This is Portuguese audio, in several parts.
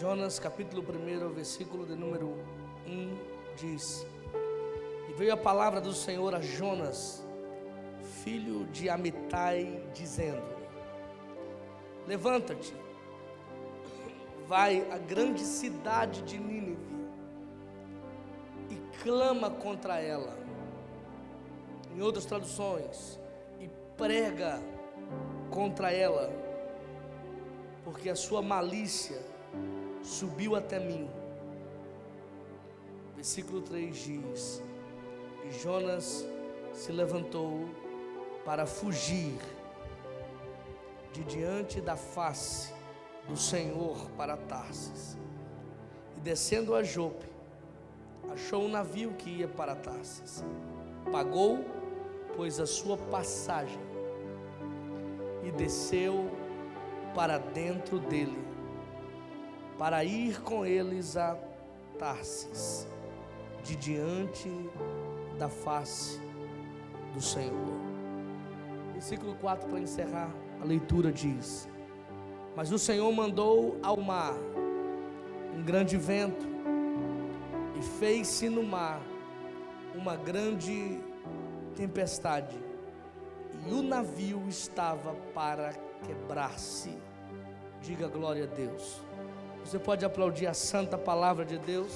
Jonas capítulo 1, versículo de número 1 diz: E veio a palavra do Senhor a Jonas, filho de Amitai, dizendo: Levanta-te, vai à grande cidade de Nínive e clama contra ela. Em outras traduções, e prega contra ela, porque a sua malícia subiu até mim. Versículo 3 diz: E Jonas se levantou para fugir de diante da face do Senhor para Tarsis, e descendo a Jope, achou um navio que ia para Tarsis. Pagou, pois, a sua passagem e desceu para dentro dele, para ir com eles a Tarsis, de diante da face do Senhor. Versículo 4, para encerrar a leitura, diz: Mas o Senhor mandou ao mar um grande vento, e fez-se no mar uma grande tempestade, e o navio estava para quebrar-se. Diga glória a Deus. Você pode aplaudir a santa palavra de Deus?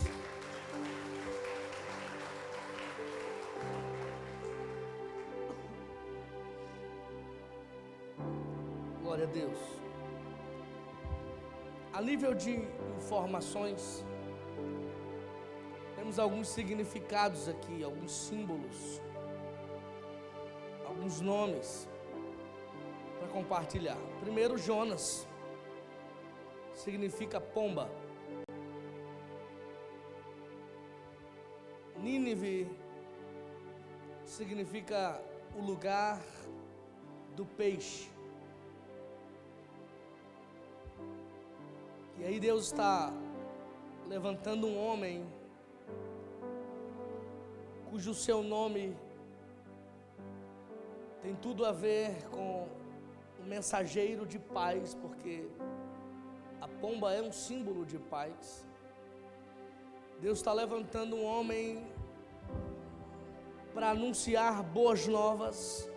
Glória a Deus. A nível de informações, temos alguns significados aqui, alguns símbolos, alguns nomes para compartilhar. Primeiro, Jonas significa pomba. Nínive significa o lugar do peixe. E aí Deus está levantando um homem cujo seu nome tem tudo a ver com o mensageiro de paz, porque a pomba é um símbolo de paz. Deus está levantando um homem para anunciar boas novas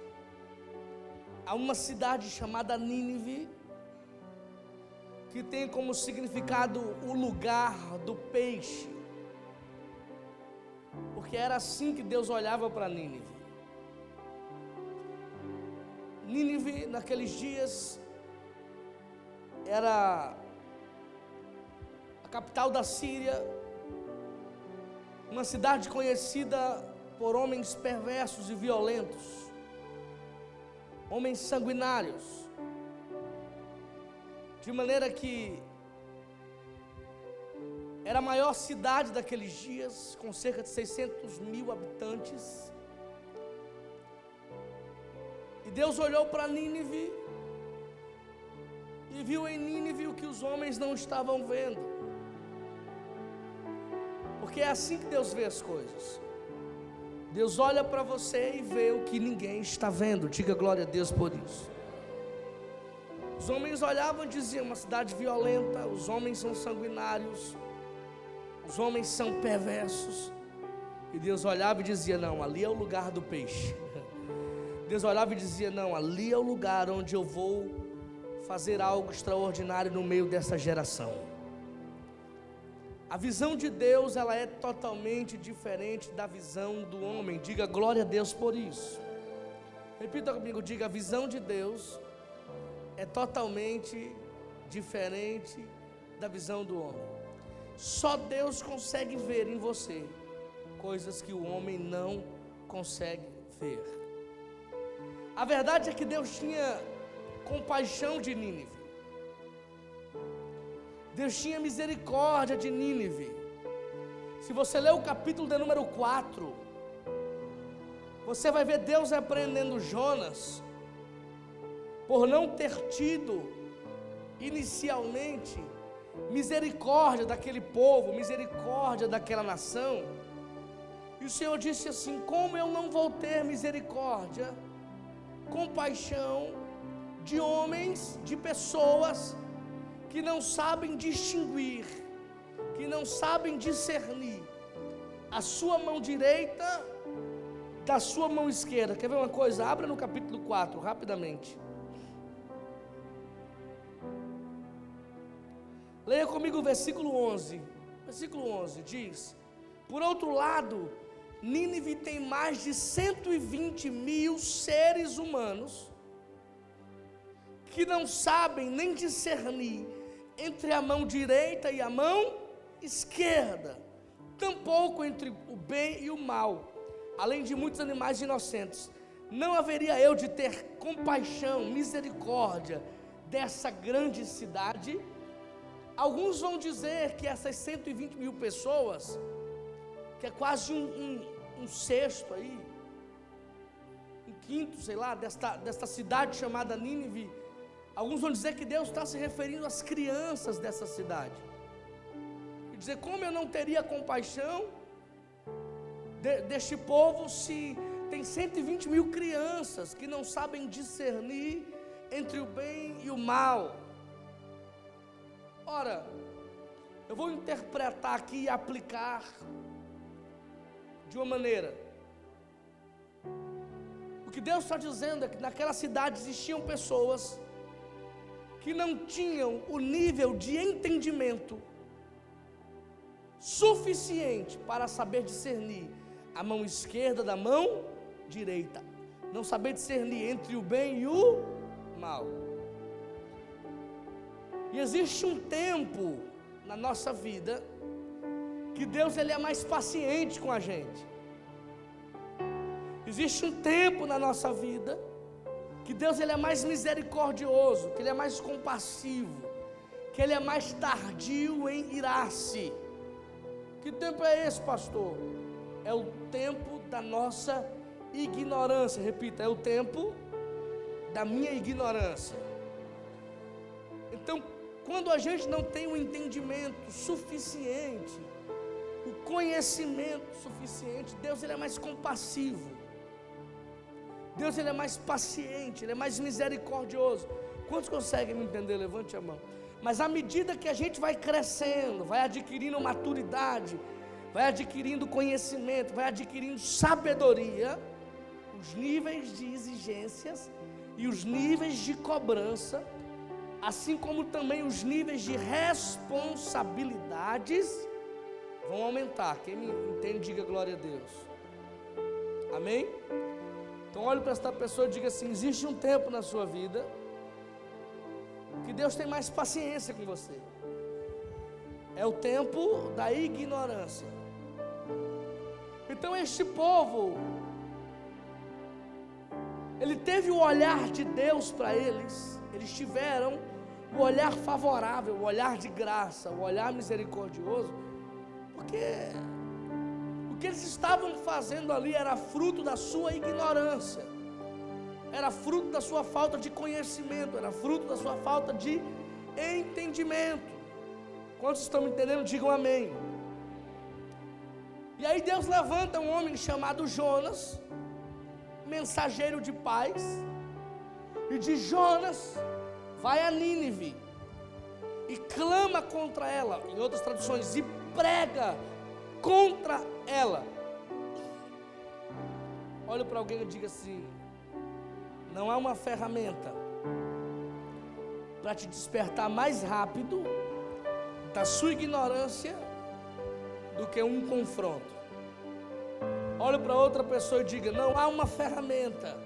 a uma cidade chamada Nínive, que tem como significado o lugar do peixe, porque era assim que Deus olhava para Nínive. Nínive, naqueles dias, era a capital da Síria, uma cidade conhecida por homens perversos e violentos, homens sanguinários, de maneira que era a maior cidade daqueles dias, com cerca de 600 mil habitantes. E Deus olhou para Nínive e viu em Nínive o que os homens não estavam vendo, porque é assim que Deus vê as coisas. Deus olha para você e vê o que ninguém está vendo. Diga glória a Deus por isso. Os homens olhavam e diziam: uma cidade violenta, os homens são sanguinários, os homens são perversos. E Deus olhava e dizia: não, ali é o lugar do peixe. Deus olhava e dizia: não, ali é o lugar onde eu vou fazer algo extraordinário no meio dessa geração. A visão de Deus, ela é totalmente diferente da visão do homem. Diga glória a Deus por isso. Repita comigo, diga: a visão de Deus é totalmente diferente da visão do homem. Só Deus consegue ver em você coisas que o homem não consegue ver. A verdade é que Deus tinha compaixão de Nínive. Deus tinha misericórdia de Nínive. Se você ler o capítulo de número 4, você vai ver Deus repreendendo Jonas por não ter tido inicialmente misericórdia daquele povo, misericórdia daquela nação. E o Senhor disse assim: como eu não vou ter misericórdia, compaixão de homens, de pessoas que não sabem distinguir, que não sabem discernir a sua mão direita da sua mão esquerda. Quer ver uma coisa? Abra no capítulo 4, rapidamente. Leia comigo o versículo 11. Versículo 11 diz: por outro lado, Nínive tem mais de 120.000 seres humanos que não sabem nem discernir entre a mão direita e a mão esquerda, tampouco entre o bem e o mal, além de muitos animais inocentes. Não haveria eu de ter compaixão, misericórdia dessa grande cidade? Alguns vão dizer que essas 120.000 pessoas, que é quase um sexto aí, um quinto, sei lá, desta cidade chamada Nínive, alguns vão dizer que Deus está se referindo às crianças dessa cidade, e dizer: como eu não teria compaixão deste povo, se tem 120.000 crianças que não sabem discernir entre o bem e o mal. Ora, eu vou interpretar aqui e aplicar de uma maneira. O que Deus está dizendo é que naquela cidade existiam pessoas que não tinham o nível de entendimento suficiente para saber discernir a mão esquerda da mão direita, não saber discernir entre o bem e o mal. E existe um tempo na nossa vida que Deus ele é mais paciente com a gente. Existe um tempo na nossa vida que Deus ele é mais misericordioso, que ele é mais compassivo, que ele é mais tardio em irar-se. Que tempo é esse, pastor? É o tempo da nossa ignorância. Repita, é o tempo da minha ignorância. Então, quando a gente não tem o entendimento suficiente, o conhecimento suficiente, Deus ele é mais compassivo, Deus ele é mais paciente, ele é mais misericordioso. Quantos conseguem me entender? Levante a mão. Mas à medida que a gente vai crescendo, vai adquirindo maturidade, vai adquirindo conhecimento, vai adquirindo sabedoria, os níveis de exigências e os níveis de cobrança, assim como também os níveis de responsabilidades vão aumentar. Quem me entende, diga glória a Deus. Amém? Então olhe para esta pessoa e diga assim: existe um tempo na sua vida que Deus tem mais paciência com você. É o tempo da ignorância. Então este povo, ele teve o olhar de Deus para eles. Eles tiveram o olhar favorável, o olhar de graça, o olhar misericordioso, porque o que eles estavam fazendo ali era fruto da sua ignorância, era fruto da sua falta de conhecimento, era fruto da sua falta de entendimento. Quantos estão me entendendo? Digam amém. E aí Deus levanta um homem chamado Jonas, mensageiro de paz, e diz: Jonas, vai a Nínive e clama contra ela, em outras traduções, e prega contra ela. Olha para alguém e diga assim: não há uma ferramenta para te despertar mais rápido da sua ignorância do que um confronto. Olha para outra pessoa e diga: não há uma ferramenta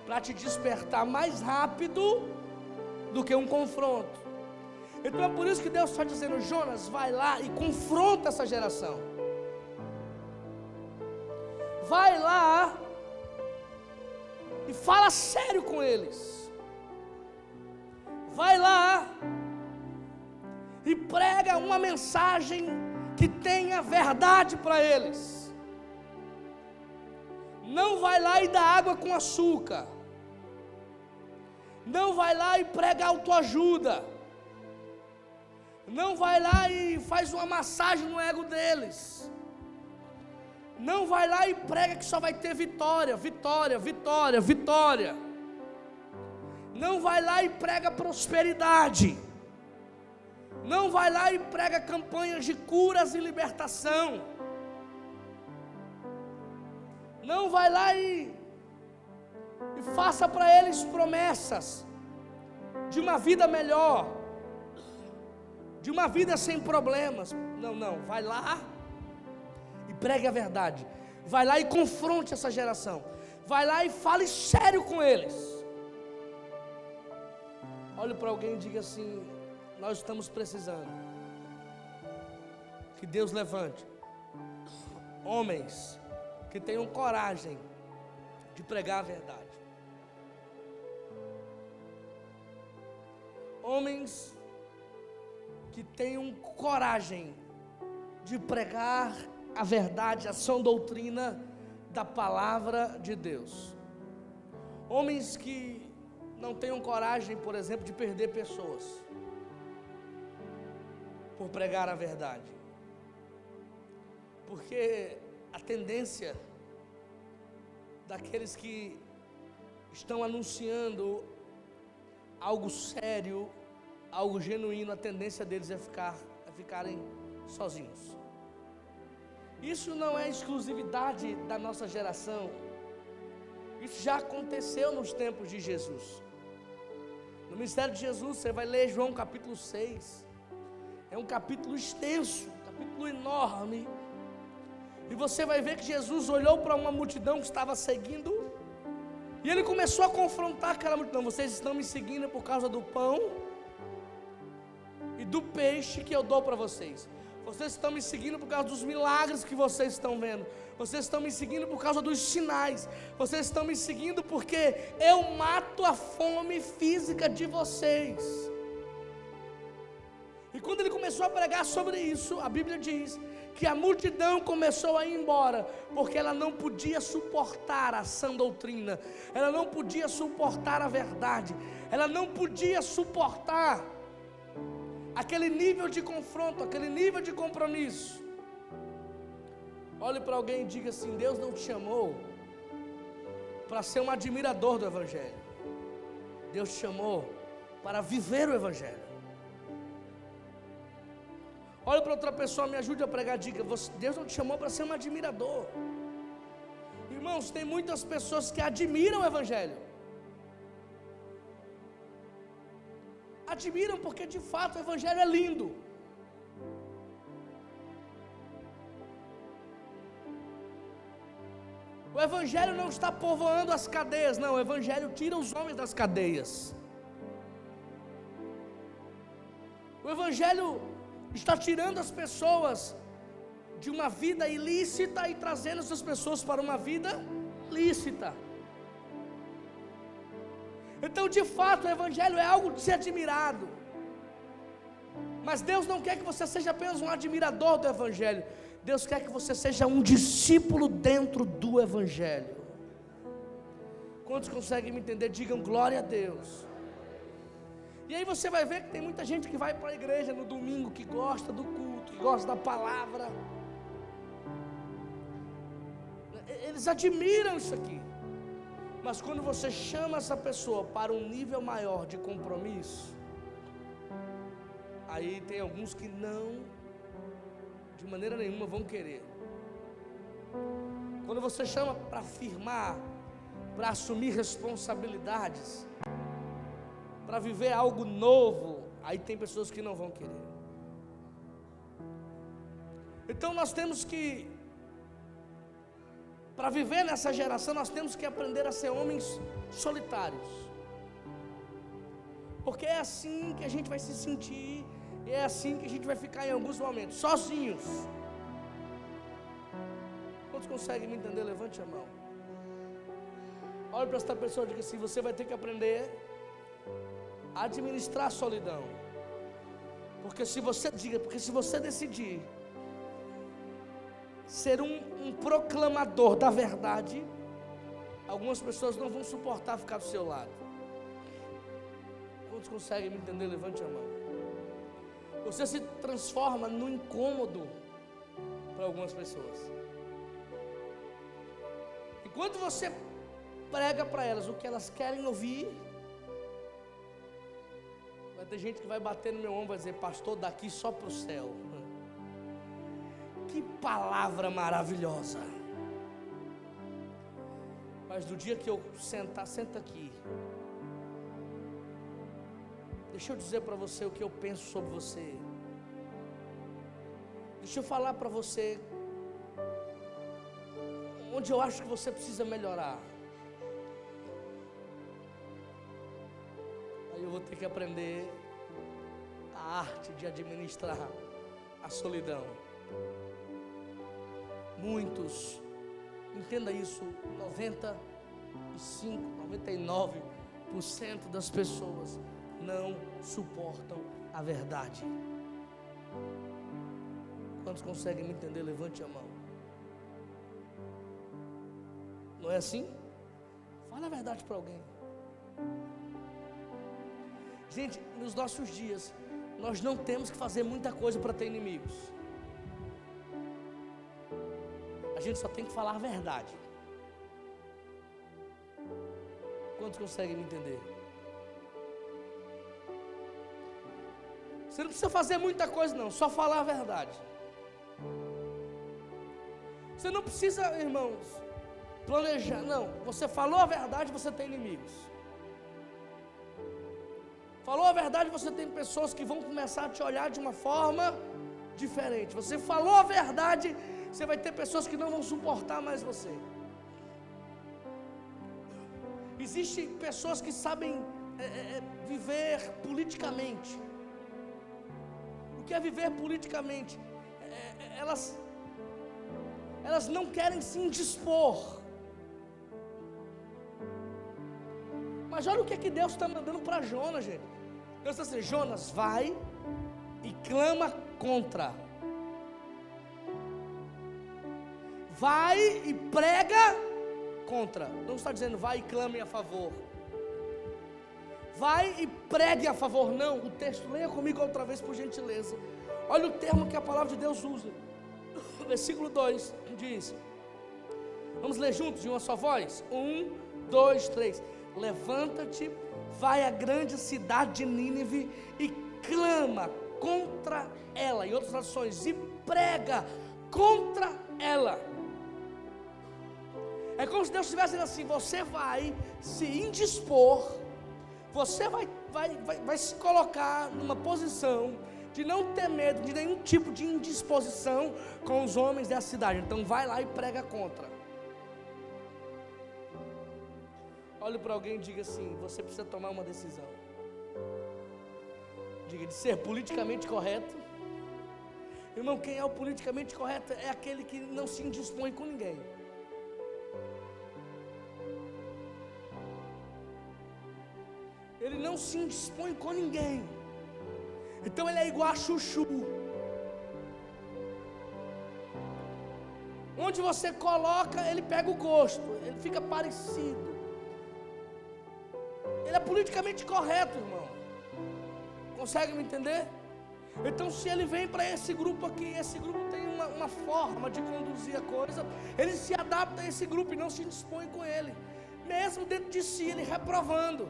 para te despertar mais rápido do que um confronto. Então é por isso que Deus está dizendo: Jonas, vai lá e confronta essa geração. Vai lá e fala sério com eles. Vai lá e prega uma mensagem que tenha verdade para eles. Não vai lá e dá água com açúcar. Não vai lá e prega autoajuda. Não vai lá e faz uma massagem no ego deles. Não vai lá e prega que só vai ter vitória, vitória, vitória, vitória. Não vai lá e prega prosperidade. Não vai lá e prega campanhas de curas e libertação. Não vai lá e faça para eles promessas de uma vida melhor, de uma vida sem problemas. Não, vai lá e pregue a verdade. Vai lá e confronte essa geração. Vai lá e fale sério com eles. Olhe para alguém e diga assim: nós estamos precisando que Deus levante homens que tenham coragem de pregar a verdade. Homens que tenham coragem de pregar a verdade, a sã doutrina da palavra de Deus. Homens que não tenham coragem, por exemplo, de perder pessoas por pregar a verdade. Porque a tendência daqueles que estão anunciando algo sério, algo genuíno, a tendência deles é ficarem sozinhos. Isso não é exclusividade da nossa geração. Isso já aconteceu nos tempos de Jesus. No ministério de Jesus, você vai ler João capítulo 6. É um capítulo extenso, um capítulo enorme. E você vai ver que Jesus olhou para uma multidão que estava seguindo, e ele começou a confrontar aquela multidão. Vocês estão me seguindo por causa do pão e do peixe que eu dou para vocês. Vocês estão me seguindo por causa dos milagres que vocês estão vendo. Vocês estão me seguindo por causa dos sinais. Vocês estão me seguindo porque eu mato a fome física de vocês. E quando ele começou a pregar sobre isso, a Bíblia diz que a multidão começou a ir embora, porque ela não podia suportar a sã doutrina, ela não podia suportar a verdade, ela não podia suportar aquele nível de confronto, aquele nível de compromisso. Olhe para alguém e diga assim: Deus não te chamou para ser um admirador do Evangelho, Deus te chamou para viver o Evangelho. Olha para outra pessoa, me ajude a pregar, diga: Deus não te chamou para ser um admirador. Irmãos, tem muitas pessoas que admiram o Evangelho. Admiram porque de fato o Evangelho é lindo. O Evangelho não está povoando as cadeias, não. O Evangelho tira os homens das cadeias. O Evangelho está tirando as pessoas de uma vida ilícita e trazendo essas pessoas para uma vida lícita. Então, de fato, o Evangelho é algo de ser admirado. Mas Deus não quer que você seja apenas um admirador do Evangelho. Deus quer que você seja um discípulo dentro do Evangelho. Quantos conseguem me entender? Digam glória a Deus. E aí você vai ver que tem muita gente que vai para a igreja no domingo, que gosta do culto, que gosta da palavra. Eles admiram isso aqui. Mas quando você chama essa pessoa para um nível maior de compromisso, aí tem alguns que não, de maneira nenhuma, vão querer. Quando você chama para firmar, para assumir responsabilidades, para viver algo novo, aí tem pessoas que não vão querer. Então nós temos que, para viver nessa geração, nós temos que aprender a ser homens solitários. Porque é assim que a gente vai se sentir, e é assim que a gente vai ficar em alguns momentos, sozinhos. Quantos conseguem me entender? Levante a mão. Olhe para esta pessoa e diga assim: você vai ter que aprender a administrar a solidão. Porque se você decidir ser um proclamador da verdade, algumas pessoas não vão suportar ficar do seu lado. Quantos conseguem me entender? Levante a mão. Você se transforma no incômodo para algumas pessoas. Enquanto você prega para elas o que elas querem ouvir, vai ter gente que vai bater no meu ombro e vai dizer: pastor, daqui só para o céu. Que palavra maravilhosa. Mas do dia que eu sentar, senta aqui. Deixa eu dizer para você o que eu penso sobre você. Deixa eu falar para você onde eu acho que você precisa melhorar. Aí eu vou ter que aprender a arte de administrar a solidão. Muitos, entenda isso, 95, 99% das pessoas não suportam a verdade. Quantos conseguem me entender? Levante a mão. Não é assim? Fala a verdade para alguém. Gente, nos nossos dias, nós não temos que fazer muita coisa para ter inimigos. A gente só tem que falar a verdade. Quantos conseguem me entender? Você não precisa fazer muita coisa não, só falar a verdade. Você não precisa, irmãos, planejar, não. Você falou a verdade, você tem inimigos. Falou a verdade, você tem pessoas que vão começar a te olhar de uma forma diferente. Você falou a verdade, você vai ter pessoas que não vão suportar mais você. Existem pessoas que sabem viver politicamente. O que é viver politicamente? Elas não querem se indispor. Mas olha o que Deus está mandando para Jonas, gente. Deus está dizendo: Jonas, vai e clama contra. Vai e prega contra. Não está dizendo vai e clame a favor. Vai e pregue a favor. Não, o texto, leia comigo outra vez por gentileza. Olha o termo que a palavra de Deus usa. Versículo 2 diz, vamos ler juntos de uma só voz? 1, 2, 3. Levanta-te, vai à grande cidade de Nínive e clama contra ela. Em outras traduções, e prega contra ela. É como se Deus estivesse dizendo assim: você vai se indispor, você vai se colocar numa posição de não ter medo de nenhum tipo de indisposição com os homens dessa cidade. Então vai lá e prega contra. Olhe para alguém e diga assim: você precisa tomar uma decisão. Diga, de ser politicamente correto. Irmão, quem é o politicamente correto é aquele que não se indispõe com ninguém. Ele não se indispõe com ninguém. Então ele é igual a chuchu. Onde você coloca, ele pega o gosto, ele fica parecido. Ele é politicamente correto, irmão. Consegue me entender? Então se ele vem para esse grupo aqui, esse grupo tem uma forma de conduzir a coisa, ele se adapta a esse grupo e não se dispõe com ele, mesmo dentro de si, ele reprovando.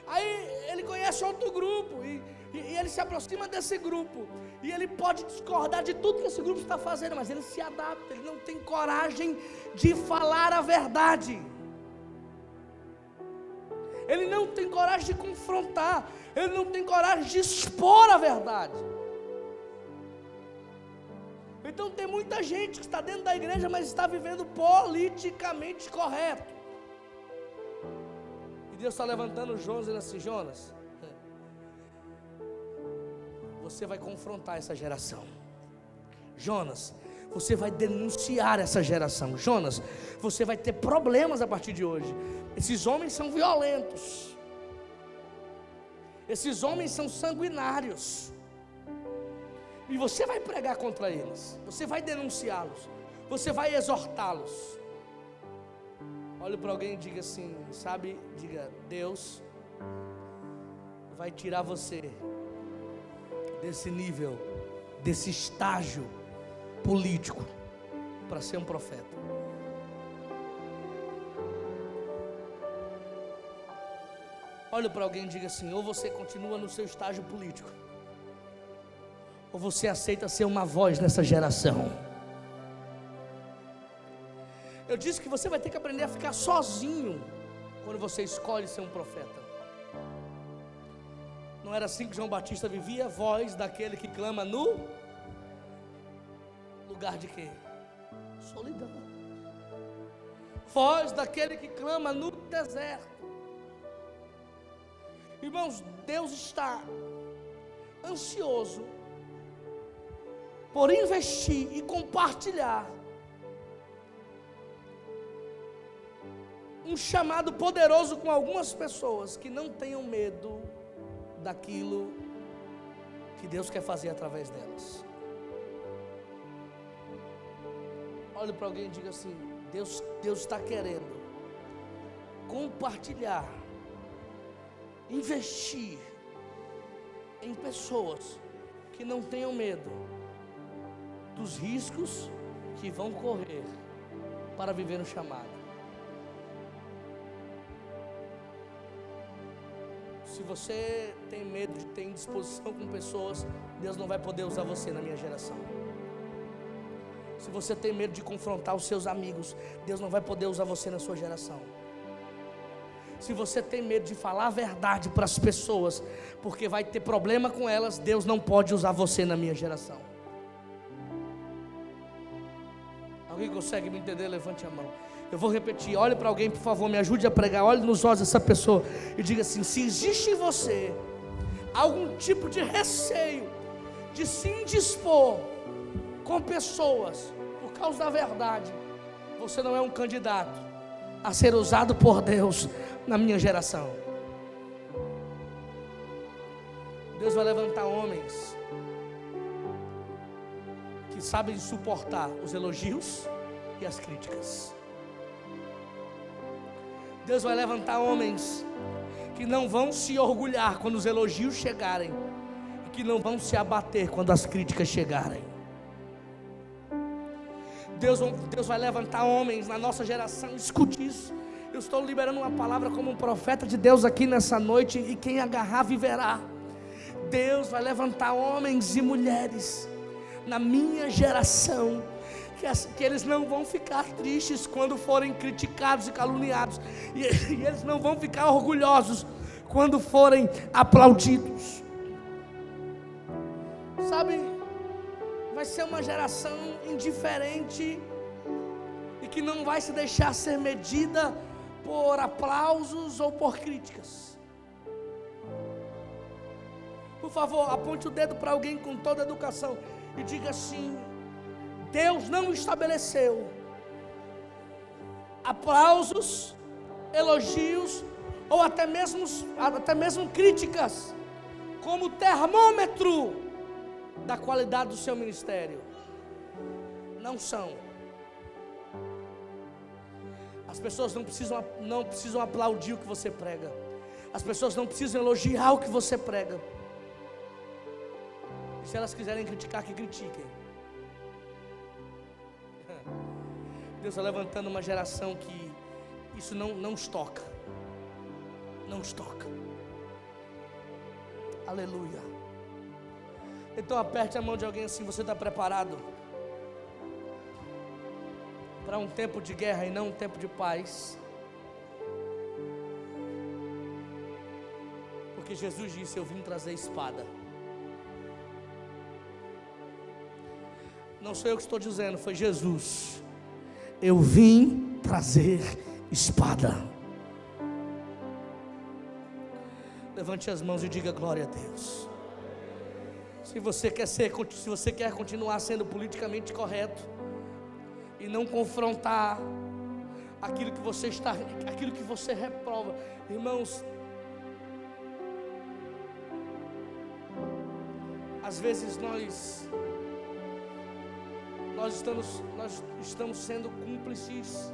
Aí ele conhece outro grupo e ele se aproxima desse grupo e ele pode discordar de tudo que esse grupo está fazendo, mas ele se adapta, ele não tem coragem de falar a verdade. Ele não tem coragem de confrontar, ele não tem coragem de expor a verdade. Então tem muita gente que está dentro da igreja, mas está vivendo politicamente correto. E Deus está levantando Jonas e dizendo assim: Jonas, você vai confrontar essa geração. Jonas, você vai denunciar essa geração. Jonas, você vai ter problemas a partir de hoje. Esses homens são violentos. Esses homens são sanguinários. E você vai pregar contra eles. Você vai denunciá-los. Você vai exortá-los. Olhe para alguém e diga assim, sabe? Diga: Deus vai tirar você desse nível, desse estágio político, para ser um profeta. Olhe para alguém e diga assim: ou você continua no seu estágio político, ou você aceita ser uma voz nessa geração. Eu disse que você vai ter que aprender a ficar sozinho quando você escolhe ser um profeta. Não era assim que João Batista vivia? Voz daquele que clama no lugar de quê? Solidão. Voz daquele que clama no deserto. Irmãos, Deus está ansioso por investir e compartilhar um chamado poderoso com algumas pessoas que não tenham medo daquilo que Deus quer fazer através delas. Olhe para alguém e diga assim: Deus está querendo compartilhar, investir em pessoas que não tenham medo dos riscos que vão correr para viver no chamado. Se você tem medo de ter indisposição com pessoas, Deus não vai poder usar você na minha geração. Se você tem medo de confrontar os seus amigos, Deus não vai poder usar você na sua geração. Se você tem medo de falar a verdade para as pessoas, porque vai ter problema com elas, Deus não pode usar você na minha geração. Alguém consegue me entender? Levante a mão. Eu vou repetir. Olhe para alguém, por favor, me ajude a pregar. Olhe nos olhos dessa pessoa e diga assim: se existe em você algum tipo de receio de se indispor com pessoas por causa da verdade, você não é um candidato a ser usado por Deus na minha geração. Deus vai levantar homens que sabem suportar os elogios e as críticas. Deus vai levantar homens que não vão se orgulhar quando os elogios chegarem, e que não vão se abater quando as críticas chegarem. Deus vai levantar homens na nossa geração. Escute isso. Eu estou liberando uma palavra como um profeta de Deus aqui nessa noite, e quem agarrar viverá. Deus vai levantar homens e mulheres na minha geração, que eles não vão ficar tristes quando forem criticados e caluniados, e eles não vão ficar orgulhosos quando forem aplaudidos. Sabe, vai ser uma geração indiferente e que não vai se deixar ser medida por aplausos ou por críticas. Por favor, aponte o dedo para alguém com toda a educação e diga assim: Deus não estabeleceu aplausos, elogios ou até mesmo críticas como termômetro da qualidade do seu ministério. Não são. As pessoas não precisam aplaudir o que você prega. As pessoas não precisam elogiar o que você prega. E se elas quiserem criticar, que critiquem. Deus está levantando uma geração que isso não os toca. Não os toca. Aleluia. Então aperte a mão de alguém assim: você está preparado para um tempo de guerra e não um tempo de paz? Porque Jesus disse: eu vim trazer espada. Não sou eu que estou dizendo, foi Jesus. Eu vim trazer espada. Levante as mãos e diga glória a Deus. Se você quer continuar sendo politicamente correto e não confrontar aquilo que você reprova, irmãos, às vezes nós estamos sendo cúmplices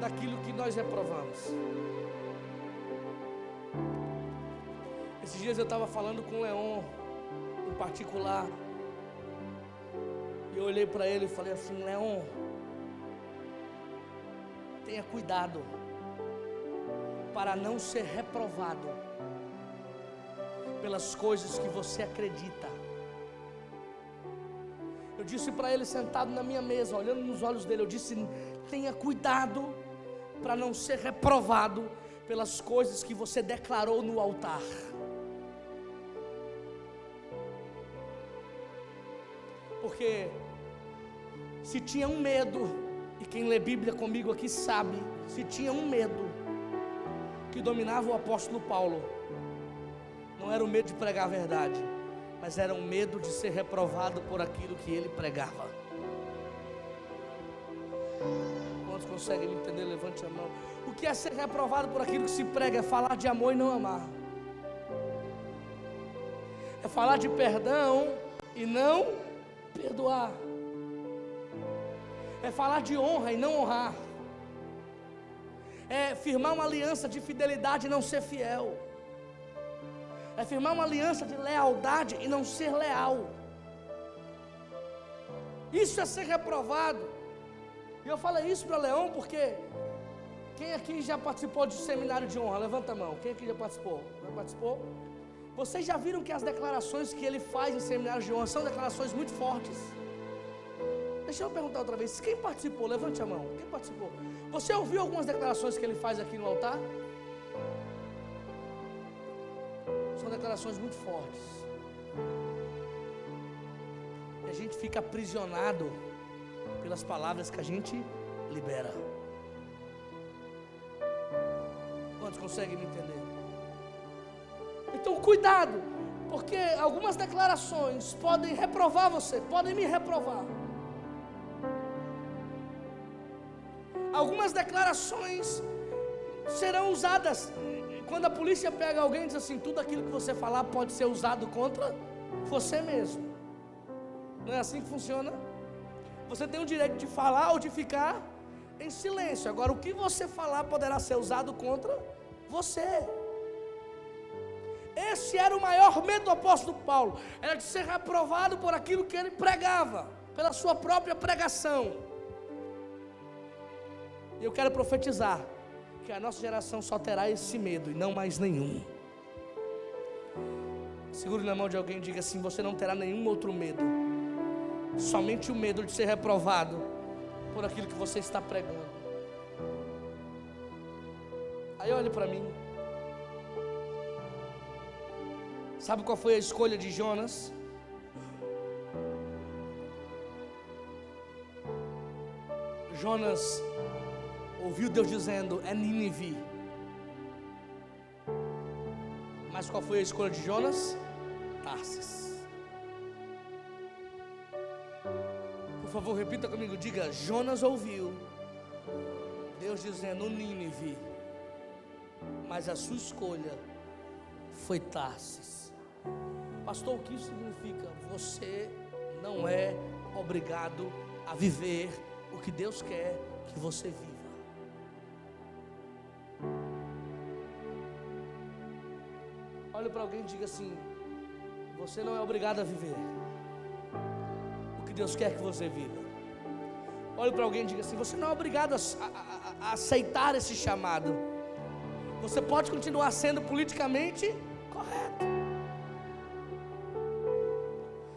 daquilo que nós reprovamos. Esses dias eu estava falando com o Leon em particular, e eu olhei para ele e falei assim: Leon, tenha cuidado para não ser reprovado pelas coisas que você acredita. Eu disse para ele sentado na minha mesa, olhando nos olhos dele, eu disse: tenha cuidado para não ser reprovado pelas coisas que você declarou no altar. Porque se tinha um medo, e quem lê Bíblia comigo aqui sabe, se tinha um medo que dominava o apóstolo Paulo, não era o medo de pregar a verdade, mas era o medo de ser reprovado por aquilo que ele pregava. Quantos conseguem me entender? Levante a mão. O que é ser reprovado por aquilo que se prega? É falar de amor e não amar. É falar de perdão e não perdoar. É falar de honra e não honrar. É firmar uma aliança de fidelidade e não ser fiel. É firmar uma aliança de lealdade e não ser leal. Isso é ser reprovado. E eu falei isso para Leão porque quem aqui já participou de seminário de honra? Levanta a mão. Quem aqui já participou? Já participou? Vocês já viram que as declarações que ele faz em seminário de honra são declarações muito fortes? Deixa eu perguntar outra vez. Quem participou? Levante a mão. Quem participou? Você ouviu algumas declarações que ele faz aqui no altar? São declarações muito fortes. E a gente fica aprisionado pelas palavras que a gente libera. Quantos conseguem me entender? Então cuidado, porque algumas declarações podem reprovar você, podem me reprovar. Algumas declarações serão usadas. Quando a polícia pega alguém e diz assim: tudo aquilo que você falar pode ser usado contra você mesmo. Não é assim que funciona? Você tem o direito de falar ou de ficar em silêncio. Agora, o que você falar poderá ser usado contra você. Esse era o maior medo do apóstolo Paulo. Era de ser reprovado por aquilo que ele pregava, pela sua própria pregação. E eu quero profetizar que a nossa geração só terá esse medo e não mais nenhum. Segure na mão de alguém e diga assim: você não terá nenhum outro medo, somente o medo de ser reprovado por aquilo que você está pregando. Aí olhe para mim. Sabe qual foi a escolha de Jonas? Jonas ouviu Deus dizendo: é Nínive. Mas qual foi a escolha de Jonas? Tarsis. Por favor, repita comigo, diga: Jonas ouviu Deus dizendo Nínive, mas a sua escolha foi Tarsis. Pastor, o que isso significa? Você não é obrigado a viver o que Deus quer que você viva. Olhe para alguém e diga assim: você não é obrigado a viver o que Deus quer que você viva. Olhe para alguém e diga assim: você não é obrigado a aceitar esse chamado. Você pode continuar sendo politicamente correto.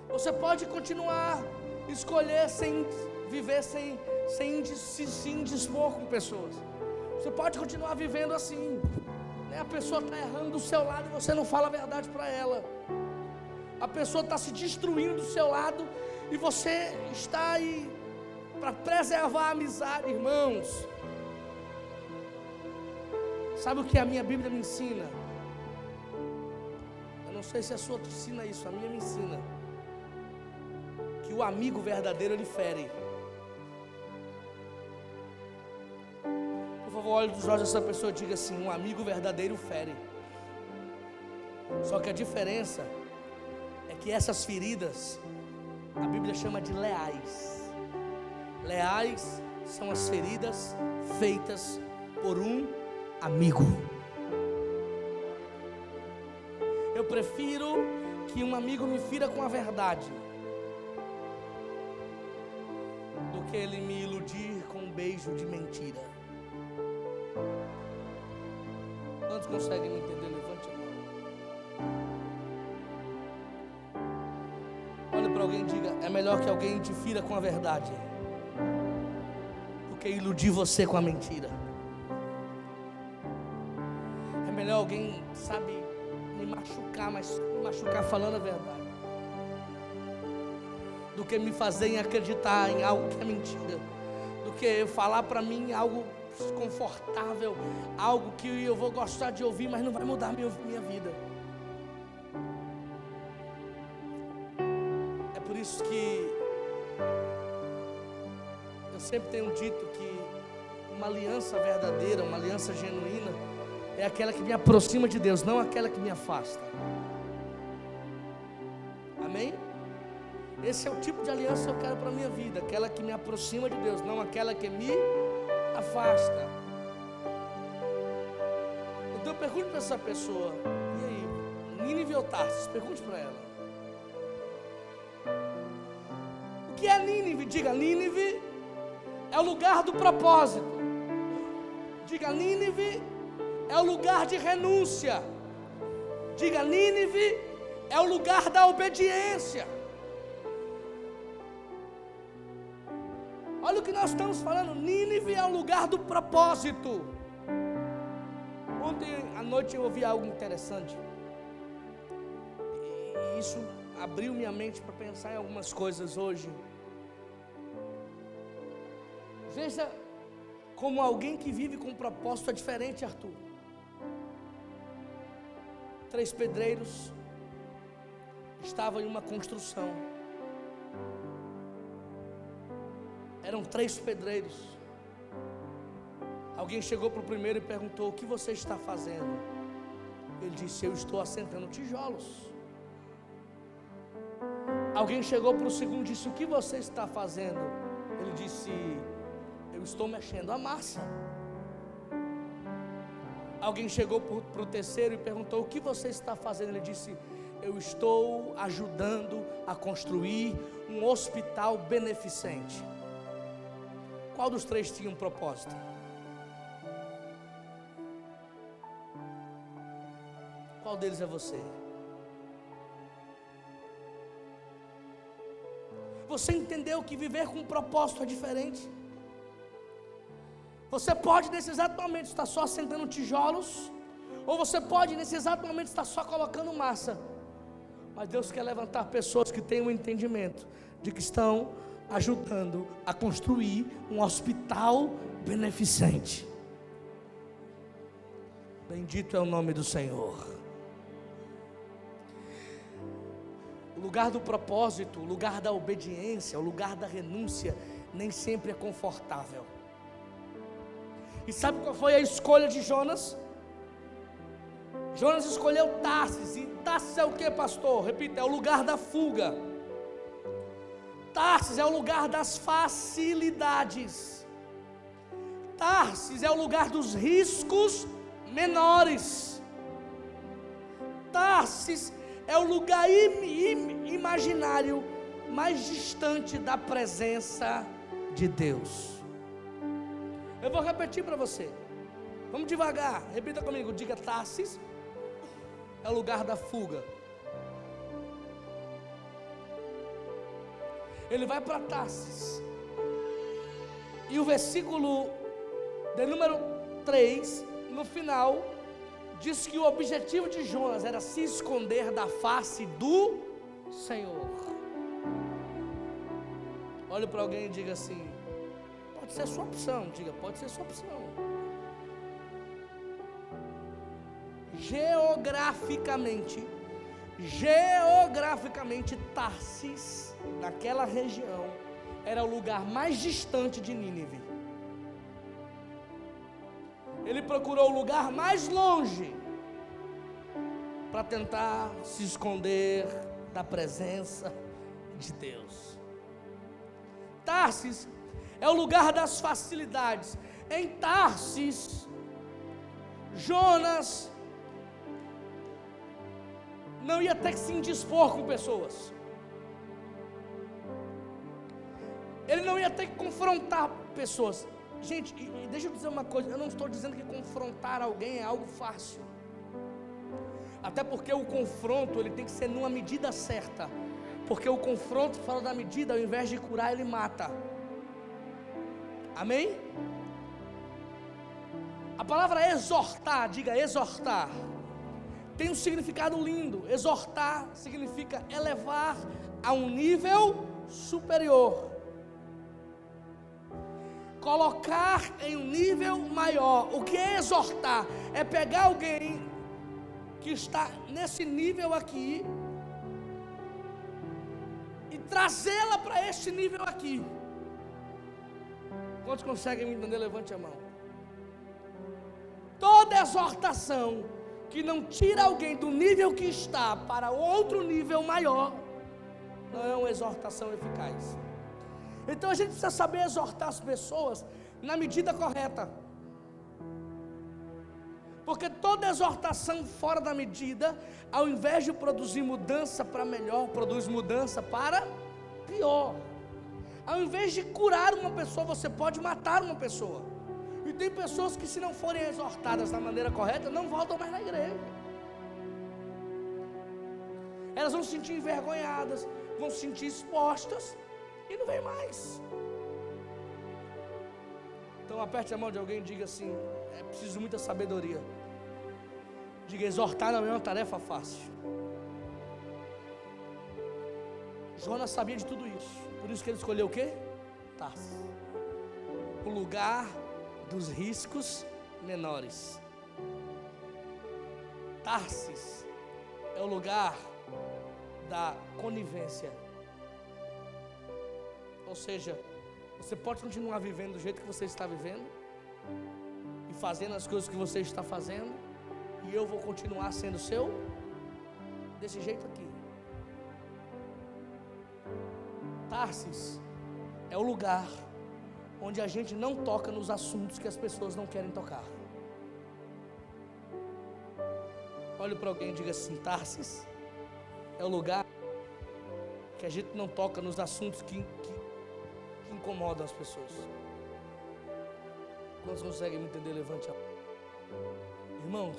Você pode continuar escolher sem viver, sem se indispor com pessoas. Você pode continuar vivendo assim, né? A pessoa está errando do seu lado e você não fala a verdade para ela. A pessoa está se destruindo do seu lado e você está aí para preservar a amizade. Irmãos, sabe o que a minha Bíblia me ensina? Eu não sei se a sua te ensina isso, a minha me ensina que o amigo verdadeiro ele fere. Por favor, olhe nos olhos dessa pessoa e diga assim: um amigo verdadeiro fere. Só que a diferença é que essas feridas a Bíblia chama de leais. Leais são as feridas feitas por um amigo. Eu prefiro que um amigo me fira com a verdade do que ele me iludir com um beijo de mentira. Quantos conseguem me entender? Levante a mão. Olhe para alguém e diga: é melhor que alguém te fira com a verdade do que iludir você com a mentira. É melhor alguém, sabe, me machucar, mas me machucar falando a verdade, do que me fazer acreditar em algo que é mentira, do que falar para mim algo desconfortável, algo que eu vou gostar de ouvir, mas não vai mudar minha vida. É por isso que eu sempre tenho dito que uma aliança verdadeira, uma aliança genuína, é aquela que me aproxima de Deus, não aquela que me afasta. Amém? Esse é o tipo de aliança que eu quero para a minha vida, aquela que me aproxima de Deus, não aquela que me afasta. Então eu pergunto para essa pessoa: e aí, Nínive ou Tarsis? Pergunte para ela. O que é Nínive? Diga: Nínive é o lugar do propósito. Diga: Nínive é o lugar de renúncia. Diga: Nínive é o lugar da obediência. Olha o que nós estamos falando. Nínive é o lugar do propósito. Ontem à noite eu ouvi algo interessante, e isso abriu minha mente para pensar em algumas coisas hoje. Veja como alguém que vive com um propósito é diferente, Arthur. 3 pedreiros estavam em uma construção. Eram 3 pedreiros. Alguém chegou para o primeiro e perguntou: o que você está fazendo? Ele disse: eu estou assentando tijolos. Alguém chegou para o segundo e disse: o que você está fazendo? Ele disse: eu estou mexendo a massa. Alguém chegou para o terceiro e perguntou: o que você está fazendo? Ele disse: eu estou ajudando a construir um hospital beneficente. Qual dos 3 tinha um propósito? Qual deles é você? Você entendeu que viver com um propósito é diferente? Você pode nesse exato momento estar só assentando tijolos, ou você pode nesse exato momento estar só colocando massa. Mas Deus quer levantar pessoas que têm um entendimento de que estão ajudando a construir um hospital beneficente. Bendito é o nome do Senhor. O lugar do propósito, o lugar da obediência, o lugar da renúncia, nem sempre é confortável. E sabe qual foi a escolha de Jonas? Jonas escolheu Tarsis. E Tarsis é o que, pastor? Repita: é o lugar da fuga. Tarsis é o lugar das facilidades. Tarsis é o lugar dos riscos menores. Tarsis é o lugar imaginário mais distante da presença de Deus. Eu vou repetir para você. Vamos devagar. Repita comigo. Diga: Tarsis é o lugar da fuga. Ele vai para Tarsis. E o versículo de número 3, no final, diz que o objetivo de Jonas era se esconder da face do Senhor. Olhe para alguém e diga assim: pode ser sua opção. Diga: pode ser sua opção. Geograficamente, Tarsis, naquela região, era o lugar mais distante de Nínive. Ele procurou o lugar mais longe para tentar se esconder da presença de Deus. Tarsis é o lugar das facilidades. Em Tarsis, Jonas não ia ter que se indispor com pessoas. Ele não ia ter que confrontar pessoas. Gente, e deixa eu dizer uma coisa, eu não estou dizendo que confrontar alguém é algo fácil. Até porque o confronto, ele tem que ser numa medida certa. Porque o confronto fora da medida, ao invés de curar, ele mata. Amém? A palavra exortar, diga exortar, tem um significado lindo. Exortar significa elevar a um nível superior, colocar em um nível maior. O que é exortar? É pegar alguém que está nesse nível aqui e trazê-la para este nível aqui. Quantos conseguem me entender? Levante a mão. Toda exortação que não tira alguém do nível que está para outro nível maior, não é uma exortação eficaz. Então a gente precisa saber exortar as pessoas na medida correta. Porque toda exortação fora da medida, ao invés de produzir mudança para melhor, produz mudança para pior. Ao invés de curar uma pessoa, você pode matar uma pessoa. E tem pessoas que, se não forem exortadas da maneira correta, não voltam mais na igreja. Elas vão se sentir envergonhadas, vão se sentir expostas e não vem mais. Então aperte a mão de alguém e diga assim: é preciso muita sabedoria. Diga: exortar não é uma tarefa fácil. Jonas sabia de tudo isso, por isso que ele escolheu o quê? Tarsis, o lugar dos riscos menores. Tarsis é o lugar da conivência. Ou seja, você pode continuar vivendo do jeito que você está vivendo e fazendo as coisas que você está fazendo, e eu vou continuar sendo seu desse jeito aqui. Tarsis é o lugar onde a gente não toca nos assuntos que as pessoas não querem tocar. Olhe para alguém e diga assim: Tarsis é o lugar que a gente não toca nos assuntos que incomodam as pessoas. Quantos conseguem me entender? Levante a mão. Irmãos,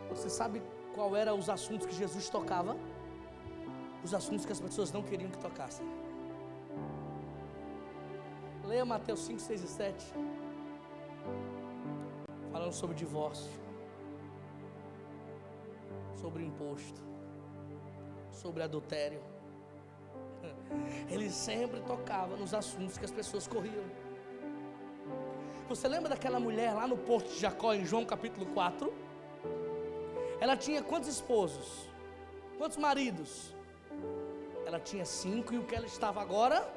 você sabe qual eram os assuntos que Jesus tocava? Os assuntos que as pessoas não queriam que tocassem. Leia Mateus 5, 6 e 7. Falando sobre divórcio, sobre imposto, sobre adultério. Ele sempre tocava nos assuntos que as pessoas corriam. Você lembra daquela mulher lá no Porto de Jacó, em João capítulo 4? Ela tinha quantos esposos? Quantos maridos? Ela tinha 5, e o que ela estava agora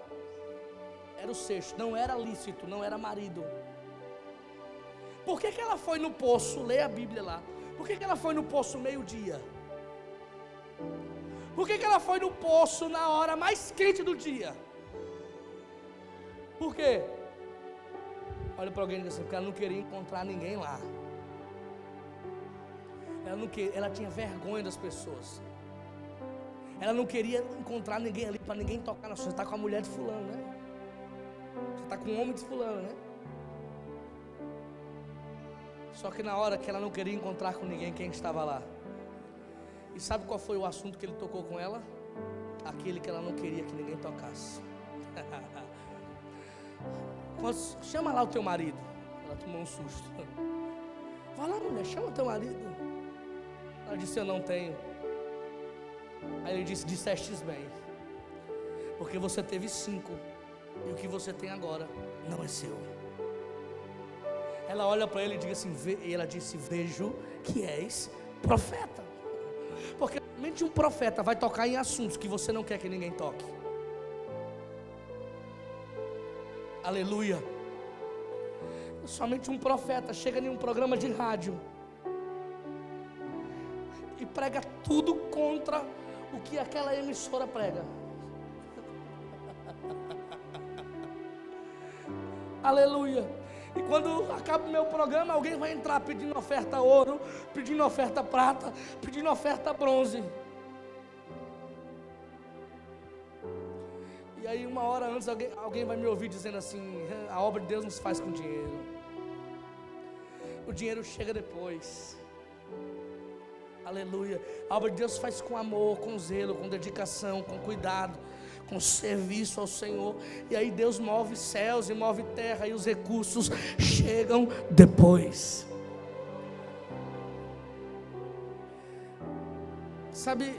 era o 6º. Não era lícito, não era marido. Por que ela foi no poço? Leia a Bíblia lá. Por que ela foi no poço meio-dia? Por que ela foi no poço na hora mais quente do dia? Por quê? Olha para alguém e diz assim: porque ela não queria encontrar ninguém lá. Ela tinha vergonha das pessoas. Ela não queria encontrar ninguém ali, para ninguém tocar na sua. Você está com a mulher de fulano, né? Você está com o homem de fulano, né? Só que na hora que ela não queria encontrar com ninguém, quem estava lá? E sabe qual foi o assunto que ele tocou com ela? Aquele que ela não queria que ninguém tocasse. Chama lá o teu marido. Ela tomou um susto. Vai lá, mulher, chama o teu marido. Ela disse: eu não tenho. Aí ele disse: dissestes bem, porque você teve 5, e o que você tem agora não é seu. Ela olha para ele e diz assim, e ela disse: vejo que és profeta. Porque somente um profeta vai tocar em assuntos que você não quer que ninguém toque. Aleluia. Somente um profeta chega em um programa de rádio e prega tudo contra o que aquela emissora prega. Aleluia. E quando acaba o meu programa, alguém vai entrar pedindo oferta ouro, pedindo oferta prata, pedindo oferta bronze. E aí uma hora antes alguém vai me ouvir dizendo assim: a obra de Deus não se faz com dinheiro. O dinheiro chega depois. Aleluia. A obra de Deus se faz com amor, com zelo, com dedicação, com cuidado, com serviço ao Senhor. E aí Deus move céus e move terra, e os recursos chegam depois. Sabe,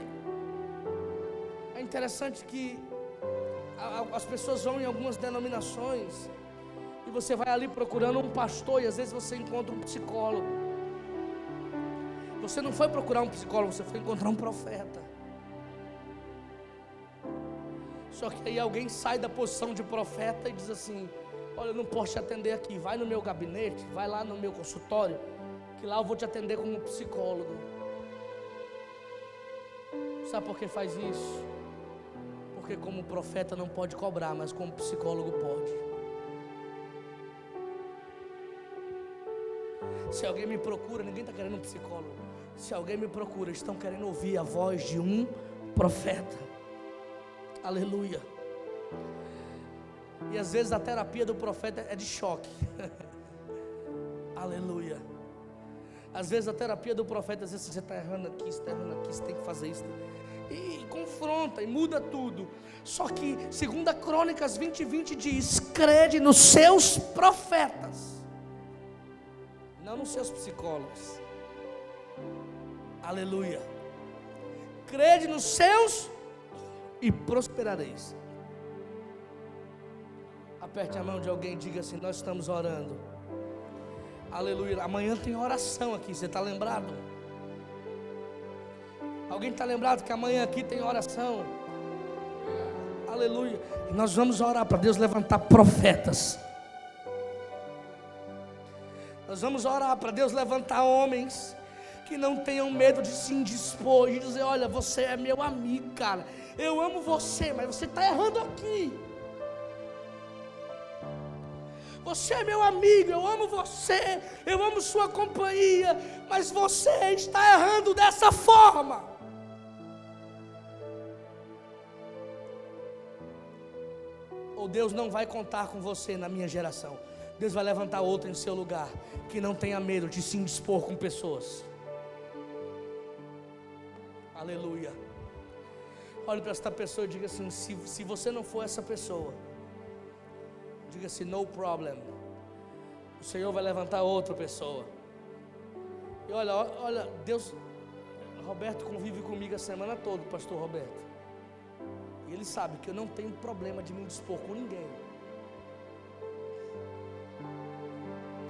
é interessante que as pessoas vão em algumas denominações e você vai ali procurando um pastor, e às vezes você encontra um psicólogo. Você não foi procurar um psicólogo, você foi encontrar um profeta. Só que aí alguém sai da posição de profeta e diz assim: olha, eu não posso te atender aqui, vai no meu gabinete, vai lá no meu consultório, que lá eu vou te atender como psicólogo. Sabe por que faz isso? Porque como profeta não pode cobrar, mas como psicólogo pode. Se alguém me procura, ninguém está querendo um psicólogo. Se alguém me procura, estão querendo ouvir a voz de um profeta. Aleluia. E às vezes a terapia do profeta é de choque. Aleluia. Às vezes a terapia do profeta, às vezes você está errando aqui, você está errando aqui, você tem que fazer isso. E confronta e muda tudo. Só que 2 Crônicas 20:20 diz: crede nos seus profetas, não nos seus psicólogos. Aleluia. Crede nos seus e prosperareis. Aperte a mão de alguém e diga assim: nós estamos orando. Aleluia. Amanhã tem oração aqui, você está lembrado? Alguém está lembrado que amanhã aqui tem oração? Aleluia. E nós vamos orar para Deus levantar profetas. Nós vamos orar para Deus levantar homens que não tenham medo de se indispor, de dizer: olha, você é meu amigo, cara, eu amo você, mas você está errando aqui. Você é meu amigo, eu amo você, eu amo sua companhia, mas você está errando dessa forma. Ou Deus não vai contar com você na minha geração. Deus vai levantar outro em seu lugar, que não tenha medo de se indispor com pessoas. Aleluia. Olhe para esta pessoa e diga assim: se você não for essa pessoa, diga assim: no problem. O Senhor vai levantar outra pessoa. E olha, Deus, Roberto convive comigo a semana toda, pastor Roberto. E ele sabe que eu não tenho problema de me indispor com ninguém.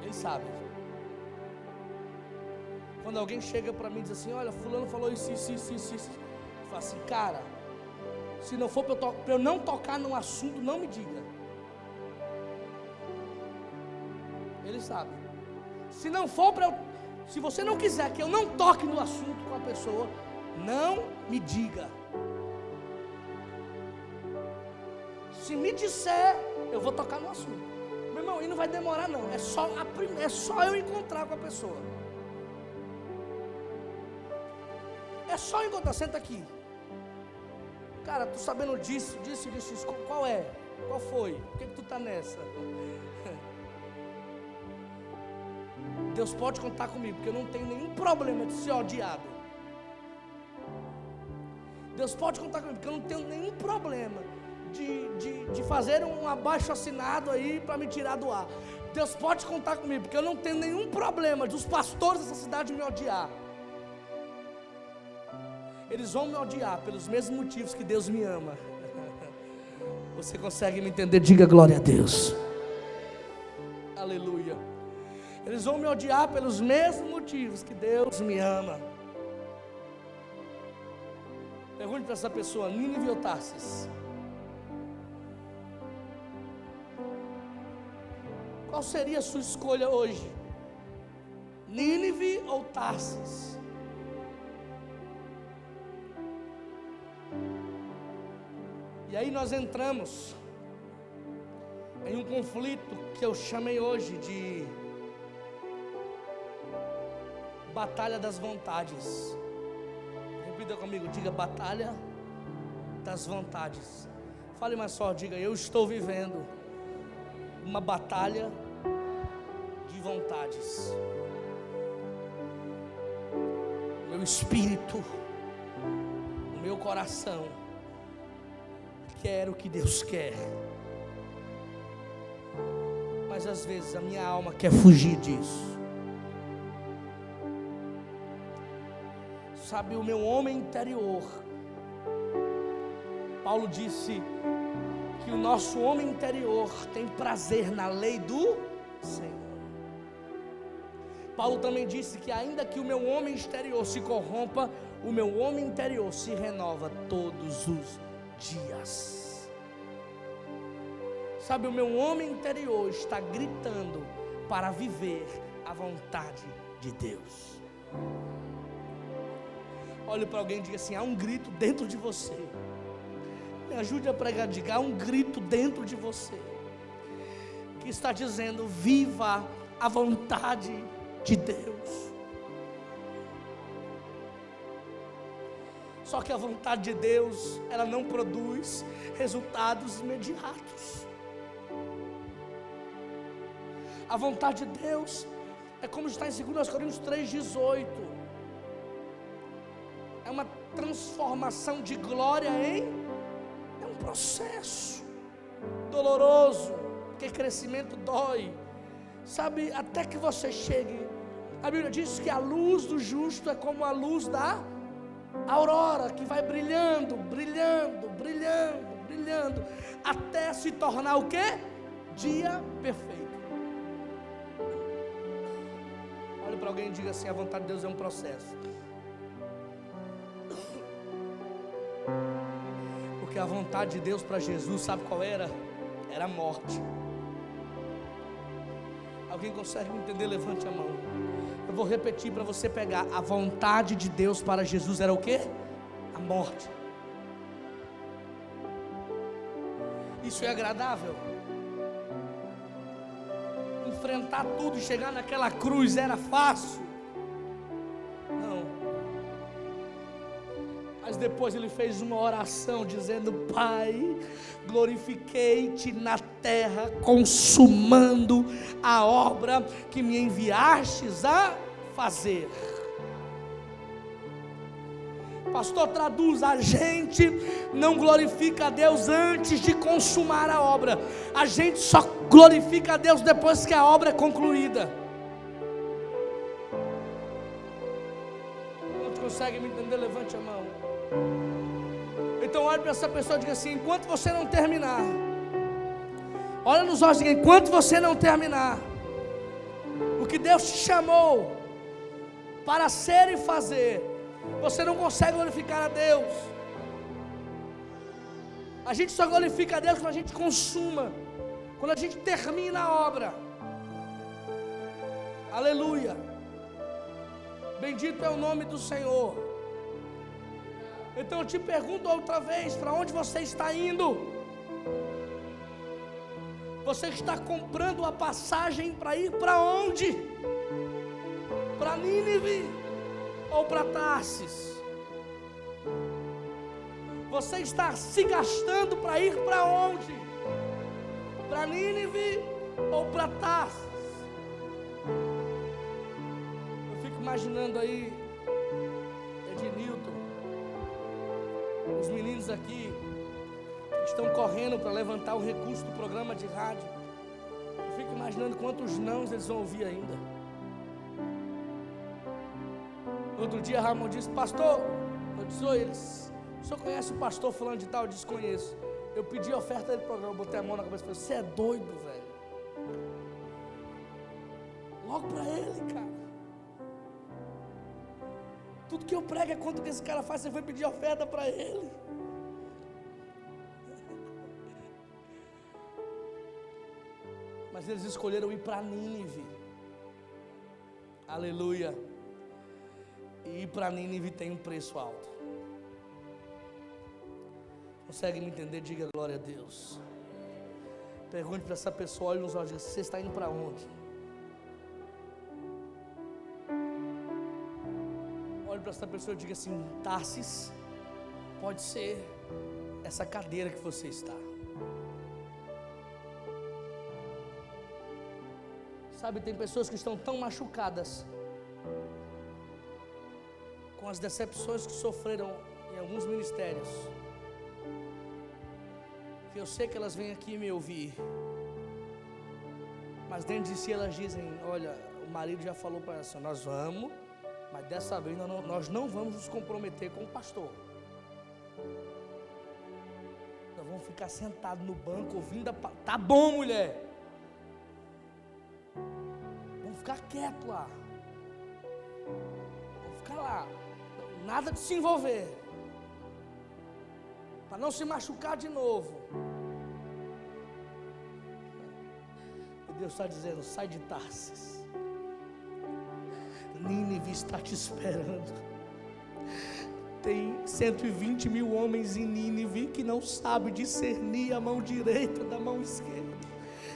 Ele sabe. Quando alguém chega para mim e diz assim: olha, fulano falou isso. Eu falo assim: cara, se não for para eu não tocar num assunto, não me diga. Ele sabe. Se não for para eu, se você não quiser que eu não toque no assunto com a pessoa, não me diga. Se me disser, eu vou tocar no assunto. Meu irmão, e não vai demorar não. É só eu encontrar com a pessoa. É só encontrar. Senta aqui. Cara, tu sabendo disso. Qual é? Qual foi? Por que tu tá nessa? Deus pode contar comigo, porque eu não tenho nenhum problema de ser odiado. Deus pode contar comigo, porque eu não tenho nenhum problema de fazer um abaixo assinado aí para me tirar do ar. Deus pode contar comigo, porque eu não tenho nenhum problema dos pastores dessa cidade me odiar. Eles vão me odiar pelos mesmos motivos que Deus me ama. Você consegue me entender? Diga glória a Deus. Aleluia. Eles vão me odiar pelos mesmos motivos que Deus me ama. Pergunte para essa pessoa: Nínive ou Tarsis? Qual seria a sua escolha hoje? Nínive ou Tarsis? E aí nós entramos em um conflito que eu chamei hoje de batalha das vontades. Repita comigo, diga: batalha das vontades. Fale mais forte, diga: eu estou vivendo uma batalha de vontades. Meu espírito, o meu coração quer o que Deus quer, mas às vezes a minha alma quer fugir disso. Sabe, o meu homem interior, Paulo disse que o nosso homem interior tem prazer na lei do Senhor. Paulo também disse que ainda que o meu homem exterior se corrompa, o meu homem interior se renova todos os dias. Sabe, o meu homem interior está gritando para viver a vontade de Deus. Olhe para alguém e diga assim: há um grito dentro de você. Me ajude a pregar, diga: há um grito dentro de você que está dizendo: viva a vontade de Deus. Só que a vontade de Deus, ela não produz resultados imediatos. A vontade de Deus é como está em 2 Coríntios 3,18. É uma transformação de glória em... é um processo doloroso, porque crescimento dói. Sabe, até que você chegue... A Bíblia diz que a luz do justo é como a luz da aurora, que vai brilhando, brilhando, brilhando, brilhando, até se tornar o quê? Dia perfeito. Olhe para alguém e diga assim: a vontade de Deus é um processo. Porque a vontade de Deus para Jesus, sabe qual era? Era a morte. Alguém consegue me entender? Levante a mão. Eu vou repetir para você pegar. A vontade de Deus para Jesus era o quê? A morte. Isso é agradável? Enfrentar tudo e chegar naquela cruz era fácil? Não. Mas depois ele fez uma oração dizendo: Pai, glorifiquei-te na terra, consumando a obra que me enviastes a fazer. Pastor, traduz: a gente não glorifica a Deus antes de consumar a obra. A gente só glorifica a Deus depois que a obra é concluída. Não consegue me entender? Levante a mão. Então olhe para essa pessoa e diga assim: enquanto você não terminar, olha nos olhos e diga: enquanto você não terminar o que Deus te chamou para ser e fazer, você não consegue glorificar a Deus. A gente só glorifica a Deus quando a gente consuma, quando a gente termina a obra. Aleluia. Bendito é o nome do Senhor. Então eu te pergunto outra vez: para onde você está indo? Você está comprando a passagem para ir para onde? Para Nínive ou para Tarsis? Você está se gastando para ir para onde? Para Nínive ou para Tarsis? Eu fico imaginando aí Ednilton, os meninos aqui estão correndo para levantar o recurso do programa de rádio. Eu fico imaginando quantos nãos eles vão ouvir ainda. Outro dia Ramon disse: pastor, eu disse: oi, eles, o senhor conhece o pastor fulano de tal? Eu disse: conheço. Eu pedi a oferta dele do programa, botei a mão na cabeça e falei: você é doido, velho? Logo para ele, cara. Tudo que eu prego é contra o que esse cara faz. Você foi pedir oferta para ele. Mas eles escolheram ir para Nínive. Aleluia. E ir para Nínive tem um preço alto. Consegue me entender? Diga glória a Deus. Pergunte para essa pessoa, olhe nos olhos e diga: você está indo para onde? Olhe para essa pessoa e diga assim: Tarsis pode ser essa cadeira que você está. Sabe, tem pessoas que estão tão machucadas com as decepções que sofreram em alguns ministérios, que eu sei que elas vêm aqui me ouvir, mas dentro de si elas dizem: olha, o marido já falou para ela: nós vamos, mas dessa vez nós não vamos nos comprometer com o pastor. Nós vamos ficar sentados no banco ouvindo tá bom, mulher, vamos ficar quieto lá, vamos ficar lá, nada de se envolver, para não se machucar de novo. E Deus está dizendo: sai de Tarsis, Nínive está te esperando. Tem 120 mil homens em Nínive que não sabem discernir a mão direita da mão esquerda,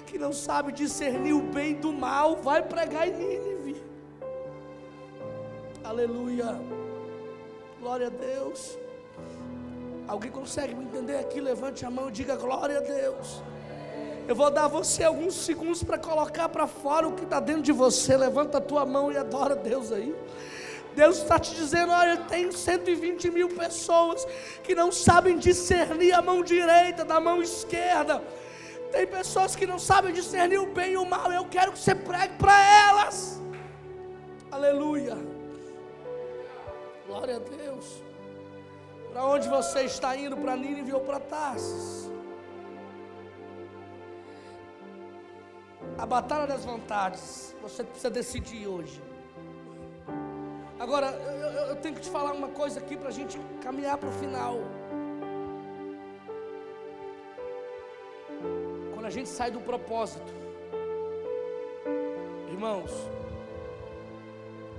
que não sabem discernir o bem do mal. Vai pregar em Nínive. Aleluia, glória a Deus. Alguém consegue me entender aqui? Levante a mão e diga glória a Deus. Eu vou dar a você alguns segundos para colocar para fora o que está dentro de você. Levanta a tua mão e adora Deus aí. Deus está te dizendo: olha, tem 120 mil pessoas que não sabem discernir a mão direita da mão esquerda. Tem pessoas que não sabem discernir o bem e o mal. Eu quero que você pregue para elas. Aleluia, glória a Deus. Para onde você está indo? Para Nínive ou para Tarsis? A batalha das vontades, você precisa decidir hoje. Agora, eu tenho que te falar uma coisa aqui para a gente caminhar para o final. Quando a gente sai do propósito, irmãos,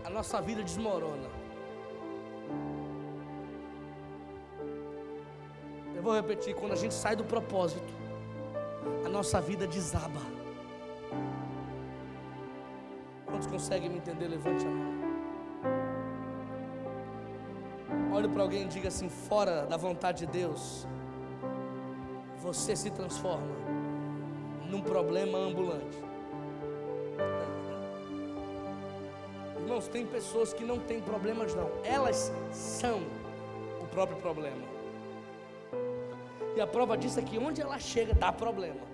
a nossa vida desmorona. Eu vou repetir: quando a gente sai do propósito, a nossa vida desaba. Quantos conseguem me entender? Levante a mão. Olhe para alguém e diga assim: fora da vontade de Deus, você se transforma num problema ambulante. Irmãos, tem pessoas que não têm problemas não, elas são o próprio problema. E a prova disso é que onde ela chega dá problema.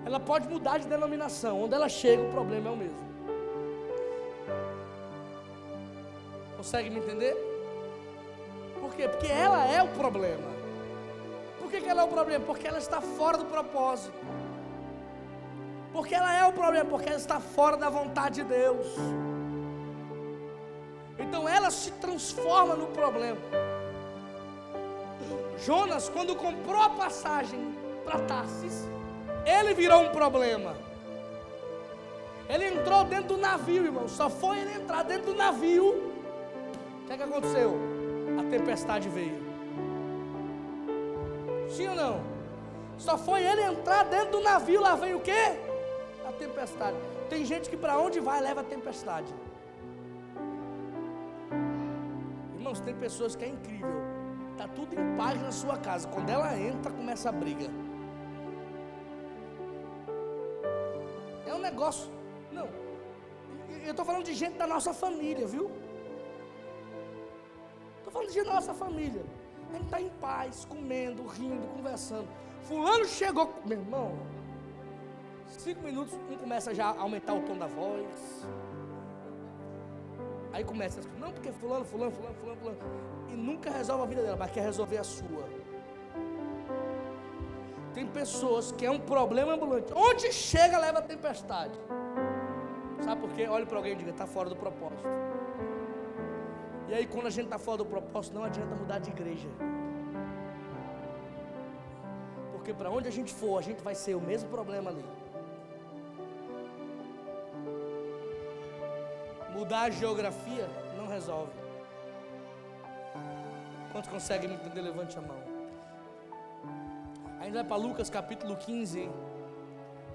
Ela pode mudar de denominação, onde ela chega o problema é o mesmo. Consegue me entender? Por quê? Porque ela é o problema. Por que ela é o problema? Porque ela está fora do propósito. Porque ela é o problema, porque ela está fora da vontade de Deus. Então ela se transforma no problema. Jonas, quando comprou a passagem para Tarsis, ele virou um problema. Ele entrou dentro do navio, irmão. Só foi ele entrar dentro do navio. O que aconteceu? A tempestade veio. Sim ou não? Só foi ele entrar dentro do navio. Lá veio o quê? A tempestade. Tem gente que para onde vai leva a tempestade. Irmãos, tem pessoas que é incrível. Está tudo em paz na sua casa. Quando ela entra, começa a briga. É um negócio. Não. Eu estou falando de gente da nossa família, viu? Estou falando de gente da nossa família. A gente está em paz, comendo, rindo, conversando. Fulano chegou. Meu irmão, 5 minutos, um começa já a aumentar o tom da voz. Aí começa, não, porque fulano. E nunca resolve a vida dela, mas quer resolver a sua. Tem pessoas que é um problema ambulante. Onde chega, leva a tempestade. Sabe por quê? Olhe para alguém e diga: está fora do propósito. E aí quando a gente está fora do propósito, não adianta mudar de igreja. Porque para onde a gente for, a gente vai ser o mesmo problema ali. Mudar a geografia não resolve. Quantos conseguem me entender? Levante a mão. Ainda vai para Lucas capítulo 15, hein?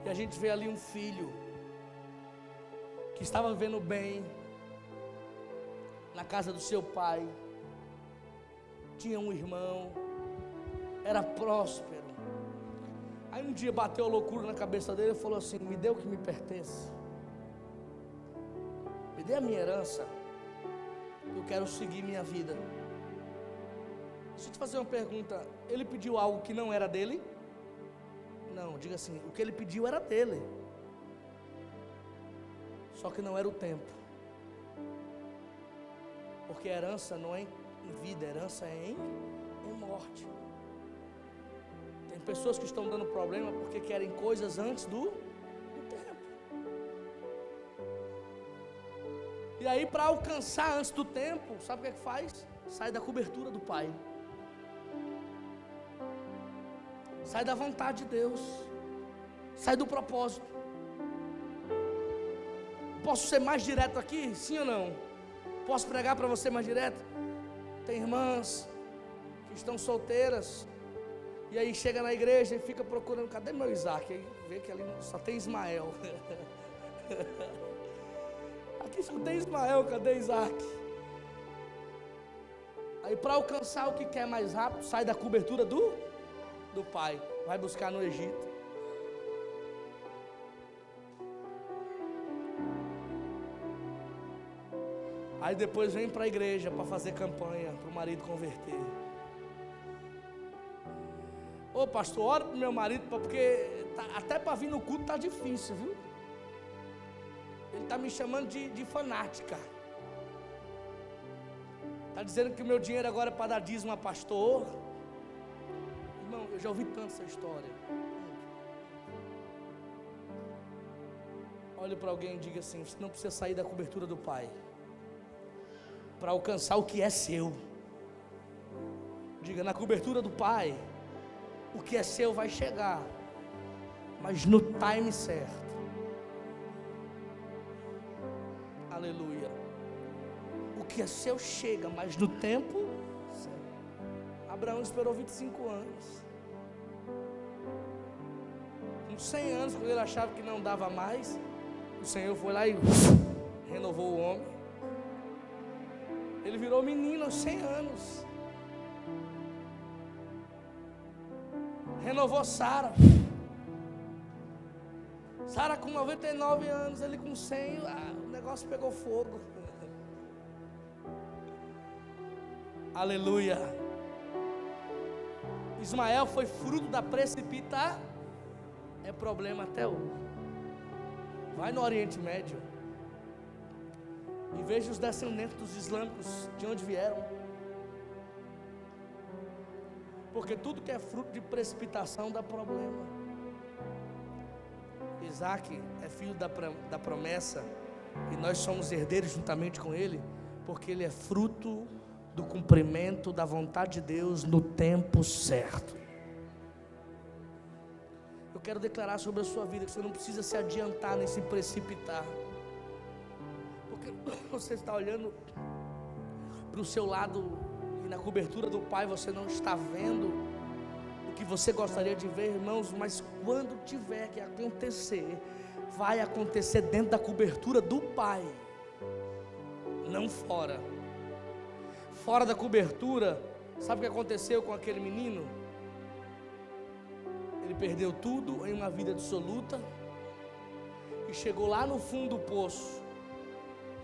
E a gente vê ali um filho que estava vivendo bem na casa do seu pai, tinha um irmão, era próspero. Aí um dia bateu a loucura na cabeça dele e falou assim: me dê o que me pertence, me dê a minha herança, eu quero seguir minha vida. Deixa eu te fazer uma pergunta: ele pediu algo que não era dele? Não, diga assim: o que ele pediu era dele, só que não era o tempo. Porque a herança não é em vida, a herança é em morte. Tem pessoas que estão dando problema porque querem coisas antes do tempo. E aí, para alcançar antes do tempo, sabe o que é que faz? Sai da cobertura do Pai, sai da vontade de Deus, sai do propósito. Posso ser mais direto aqui? Sim ou não? Posso pregar para você mais direto? Tem irmãs que estão solteiras, e aí chega na igreja e fica procurando: cadê meu Isaac? Aí vê que ali só tem Ismael. Aqui só tem Ismael, cadê Isaac? Aí, para alcançar o que quer mais rápido, sai da cobertura do Pai, vai buscar no Egito. Aí depois vem para a igreja para fazer campanha para o marido converter. Ô pastor, ora para o meu marido, porque até para vir no culto está difícil, viu? Ele está me chamando de fanática. Está dizendo que o meu dinheiro agora é para dar dízimo a pastor. Irmão, eu já ouvi tanto essa história. Olhe para alguém e diga assim: você não precisa sair da cobertura do Pai para alcançar o que é seu. Diga: na cobertura do Pai, o que é seu vai chegar, mas no time certo. Aleluia. O que é seu chega, mas no tempo certo. Abraão esperou 25 anos. Com 100 anos, quando ele achava que não dava mais, o Senhor foi lá e renovou o homem. Ele virou menino aos 100 anos. Renovou Sara. Sara com 99 anos, ele com 100, o negócio pegou fogo. Aleluia. Ismael foi fruto da precipitação. É problema até hoje. Vai no Oriente Médio e veja os descendentes dos islâmicos, de onde vieram. Porque tudo que é fruto de precipitação dá problema. Isaac é filho da promessa, e nós somos herdeiros juntamente com ele, porque ele é fruto do cumprimento da vontade de Deus no tempo certo. Eu quero declarar sobre a sua vida que você não precisa se adiantar nem se precipitar, porque você está olhando para o seu lado e na cobertura do Pai você não está vendo o que você gostaria de ver, irmãos. Mas quando tiver que acontecer, vai acontecer dentro da cobertura do Pai, não fora. Fora da cobertura, sabe o que aconteceu com aquele menino? Ele perdeu tudo em uma vida dissoluta e chegou lá no fundo do poço.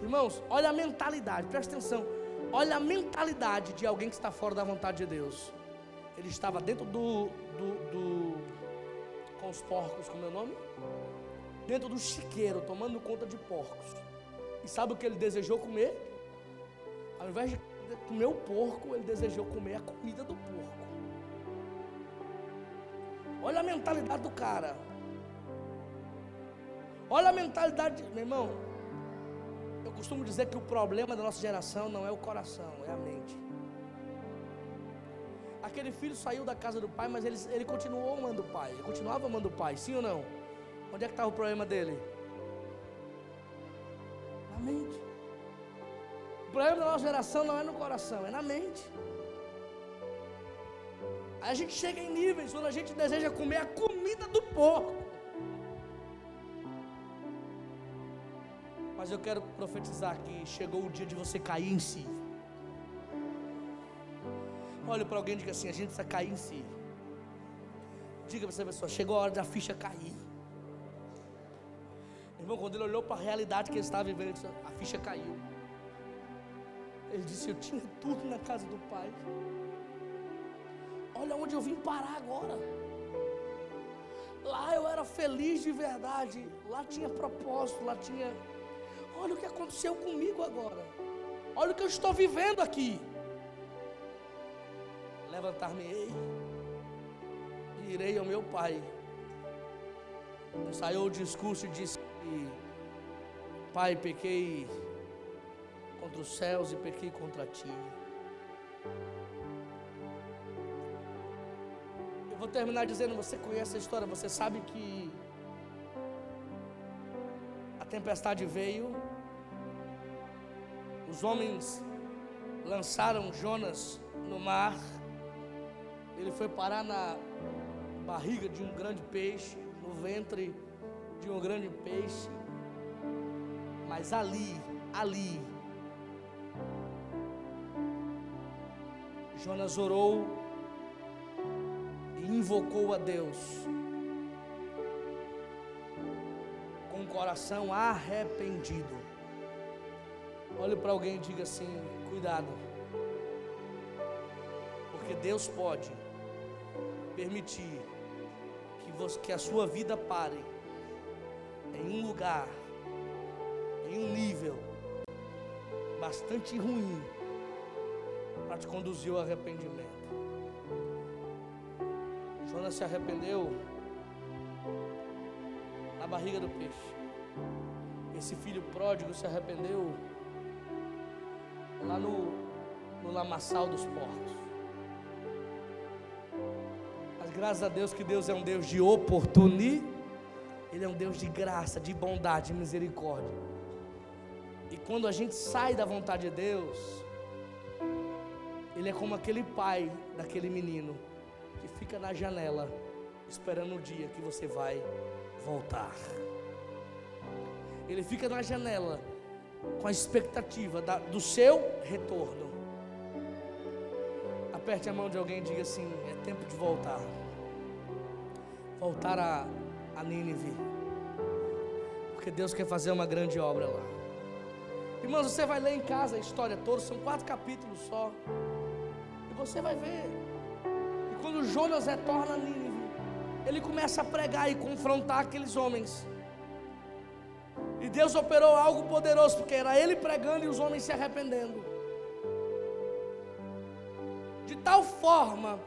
Irmãos, olha a mentalidade, presta atenção. Olha a mentalidade de alguém que está fora da vontade de Deus. Ele estava dentro com os porcos, como é o nome? Dentro do chiqueiro, tomando conta de porcos. E sabe o que ele desejou comer? Ao invés de comer o porco, ele desejou comer a comida do porco. Olha a mentalidade do cara. Olha a mentalidade, meu irmão. Eu costumo dizer que o problema da nossa geração não é o coração, é a mente. Aquele filho saiu da casa do pai, mas ele continuou amando o pai. Ele continuava amando o pai, sim ou não? Onde é que estava o problema dele? Na mente. O problema da nossa geração não é no coração, é na mente. Aí a gente chega em níveis quando a gente deseja comer a comida do porco. Mas eu quero profetizar que chegou o dia de você cair em si. Olha para alguém e diga assim: a gente precisa cair em si. Diga para essa pessoa: chegou a hora da ficha cair. Irmão, quando ele olhou para a realidade que ele estava vivendo, ele disse: a ficha caiu. Ele disse: eu tinha tudo na casa do Pai. Olha onde eu vim parar agora. Lá eu era feliz de verdade. Lá tinha propósito, lá tinha... Olha o que aconteceu comigo agora. Olha o que eu estou vivendo aqui. Levantar-me-ei e irei ao meu Pai. Saiu o discurso e disse: Pai, pequei contra os céus e pequei contra ti. Eu vou terminar dizendo: você conhece a história, você sabe que a tempestade veio, os homens lançaram Jonas no mar, ele foi parar na barriga de um grande peixe, no ventre de um grande peixe, mas ali, Jonas orou e invocou a Deus com o coração arrependido. Olhe para alguém e diga assim: cuidado, porque Deus pode permitir que a sua vida pare em um lugar, em um nível bastante ruim, para te conduzir ao arrependimento. Jonas se arrependeu na barriga do peixe. Esse filho pródigo se arrependeu lá no lamaçal dos porcos. Mas graças a Deus que Deus é um Deus de oportunidade. Ele é um Deus de graça, de bondade, de misericórdia. E quando a gente sai da vontade de Deus, Ele é como aquele pai daquele menino que fica na janela esperando o dia que você vai voltar. Ele fica na janela com a expectativa do seu retorno. Aperte a mão de alguém e diga assim: é tempo de voltar. Voltar a Nínive, porque Deus quer fazer uma grande obra lá. Irmãos, você vai ler em casa a história toda, são 4 capítulos só, e você vai ver. E quando Jonas retorna a Nínive, ele começa a pregar e confrontar aqueles homens. E Deus operou algo poderoso, porque era ele pregando e os homens se arrependendo. De tal forma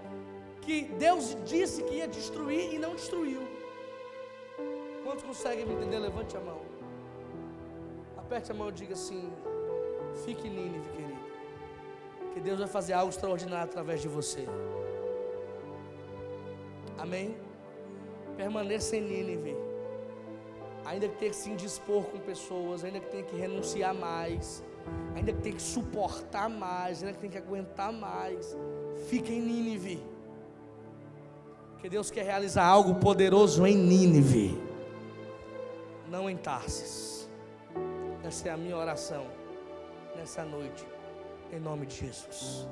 que Deus disse que ia destruir e não destruiu. Quantos conseguem me entender? Levante a mão. Aperte a mão e diga assim: fique em Nínive, querido, que Deus vai fazer algo extraordinário através de você. Amém? Permaneça em Nínive. Ainda que tenha que se indispor com pessoas, ainda que tenha que renunciar mais, ainda que tenha que suportar mais, ainda que tenha que aguentar mais, fique em Nínive, que Deus quer realizar algo poderoso em Nínive, não em Tarsis. Essa é a minha oração nessa noite, em nome de Jesus.